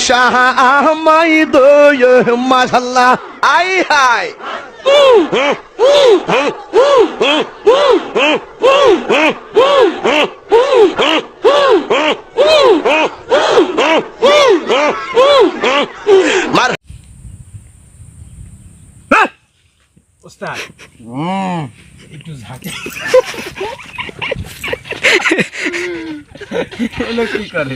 শাহ আমাই দো মাশাআল্লাহ আই হাই মার ওস্তাদ একটু ঝাঁকে এলো কি করে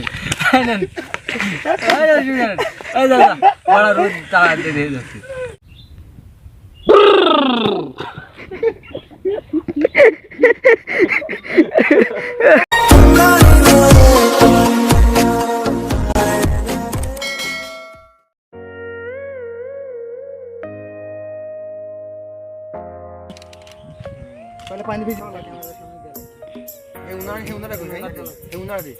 রোদ তারা দিয়ে যাচ্ছে पहले पानी भी जाओ लगे हमारे सामने दे ये उनार है कोई ये उनार दे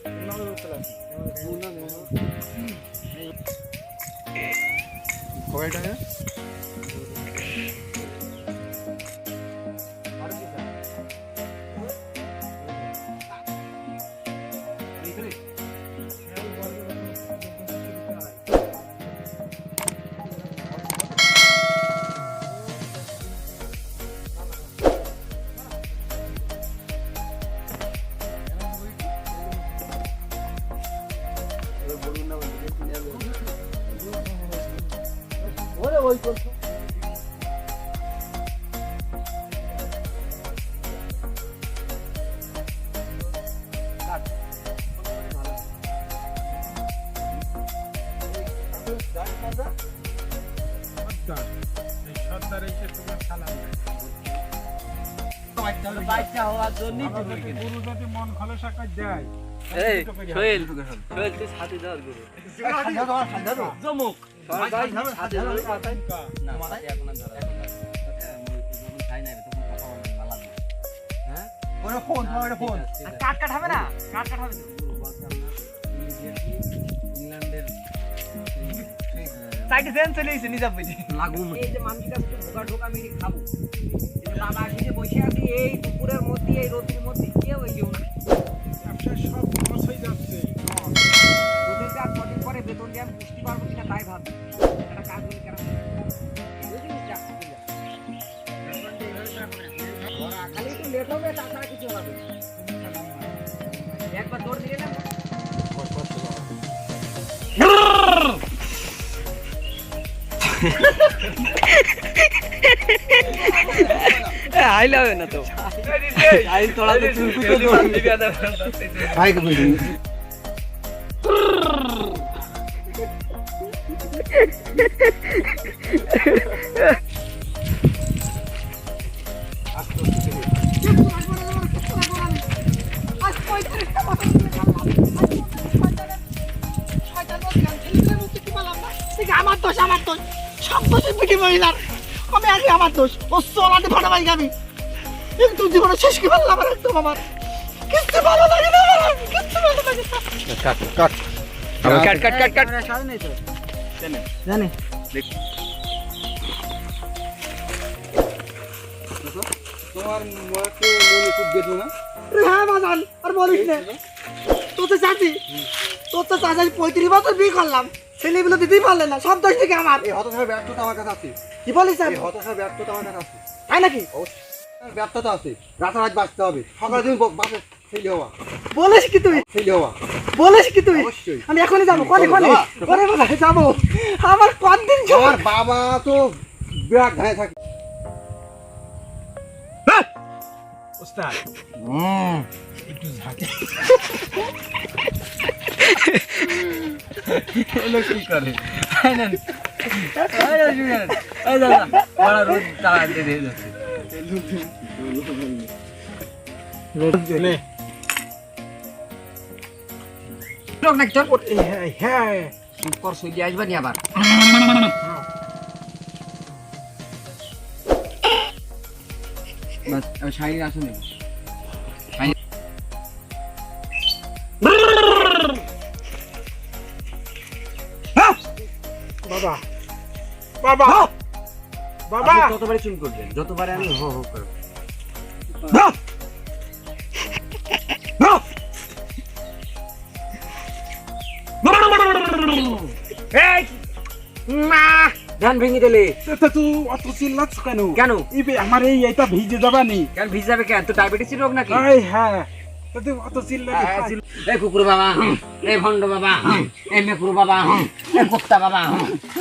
कोई है ওরে ওই করছো বাচ্চা হওয়ার জন্য গুরু যদি মন খোলসা করে দেয় এই সোহেল সোহেল তুই সাথে যাওয়ার গুরু জমুক সবাই সাথে যাওয়ার কথা না মাথায় এখন ধরা যখন খাই না তখন কথা বলতে ভালো লাগে হ্যাঁ ওরে ফোন ওরে ফোন কাট কাট হবে না কাট কাট হবে ইংল্যান্ডের সাইডে সেন চলে এসে নিজাম বুঝি লাগু এই যে মানকিটা ঢোকা ঢোকা মেরে খাবো এই যে বাবা এসে বসে আছি এই দুপুরের মধ্যে এই রোদের মধ্যে কেউ এলো না ব্যবসা সব লস হয়ে যাচ্ছে দুদিন চার কদিন পরে বেতন দিয়ে আমি বুঝতে পারবো কিনা তাই ভাবছি একটা কাজ বলে কেন খালি একটু লেট হবে তাছাড়া কিছু হবে একবার দৌড় দিয়ে না আইলাবে না তো আই তোলা তো भाई के वीडियो আমার দোষ সব দোষের পিঠে মহিলার আমি আগে আমার দোষ ও সোলাতে ফাটাবাই আমি একটু জীবনে শেষ কি ভালো আমার একদম আমার কিচ্ছু ভালো লাগে না আমার কিচ্ছু ভালো লাগে না काट काट কাট কাট কাট কাট सारे नहीं तो জানে তোমার মাকে মনে খুব বেদো না হ্যাঁ বাজান আর বলিস না তোর তো চাচি 35 বছর বিয়ে করলাম ছেলেগুলো দিতেই পারলেন না সব দোষ থেকে আমার এই হতাশার ব্যর্থতা আমার কাছে আছে কি বলিস এই হতাশার ব্যর্থতা আমার কাছে আছে তাই নাকি ব্যর্থতা আছে রাতারাত বাঁচতে হবে সকালে তুমি বাসে ছেলে হওয়া বলিস কি তুই ছেলে হওয়া বলিস কি তুই অবশ্যই। আমি এখনই যাবো কোনে কোনে কোনে কোনে যাবো আমার কতদিন আমার বাবা তো বিরাট ধানে থাকে ওস্তাদ একটু ঝাঁকে এলো কি করে এই দাদা বড় রোদ তারা দিয়ে যাচ্ছে নে লোক নাকি চল হ্যাঁ সুপার সইলে আসবা নি আবার বাস আমি শাইনি আসুন বাবা বাবা বাবা যতবারে চুন করবেন যতবারে আমি হো হো করব ধান ভেঙে দিলে তা তুই অত চিল্লাচ্ছ কেন? কেন? ইবে আমার এইটা ভিজে যাবানি। কেন ভিজে যাবে কেন? তো ডায়াবেটিস রোগ নাকি? এই হ্যাঁ, তা তুই অত চিল্লাবি কেন? এই কুকুর বাবা, এই ভণ্ড বাবা, এই মেকুর বাবা, এই কুত্তা বাবা,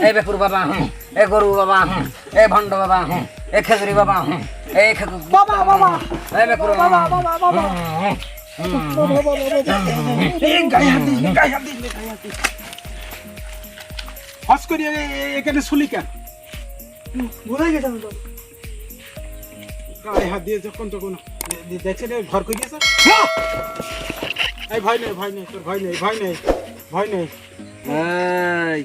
এই বেকুর বাবা, এই গরু বাবা, এই ভণ্ড বাবা, এই খেজুরি বাবা, এই বাবা বাবা এই মেকুর বাবা বাবা বাবা এই গায়ে হাত দিস, গায়ে হাত দিস, গায়ে হাত দিস। হস করি এখানে শুলি কেন? ভুলে গেছিলাম তো গায়ে হাত দিয়ে যখন তখন দেখছে রে ঘর করে দিয়েছে। এই ভয় নেই, ভয় নেই, তোর ভয় নেই, ভয় নেই, ভয় নেই। এই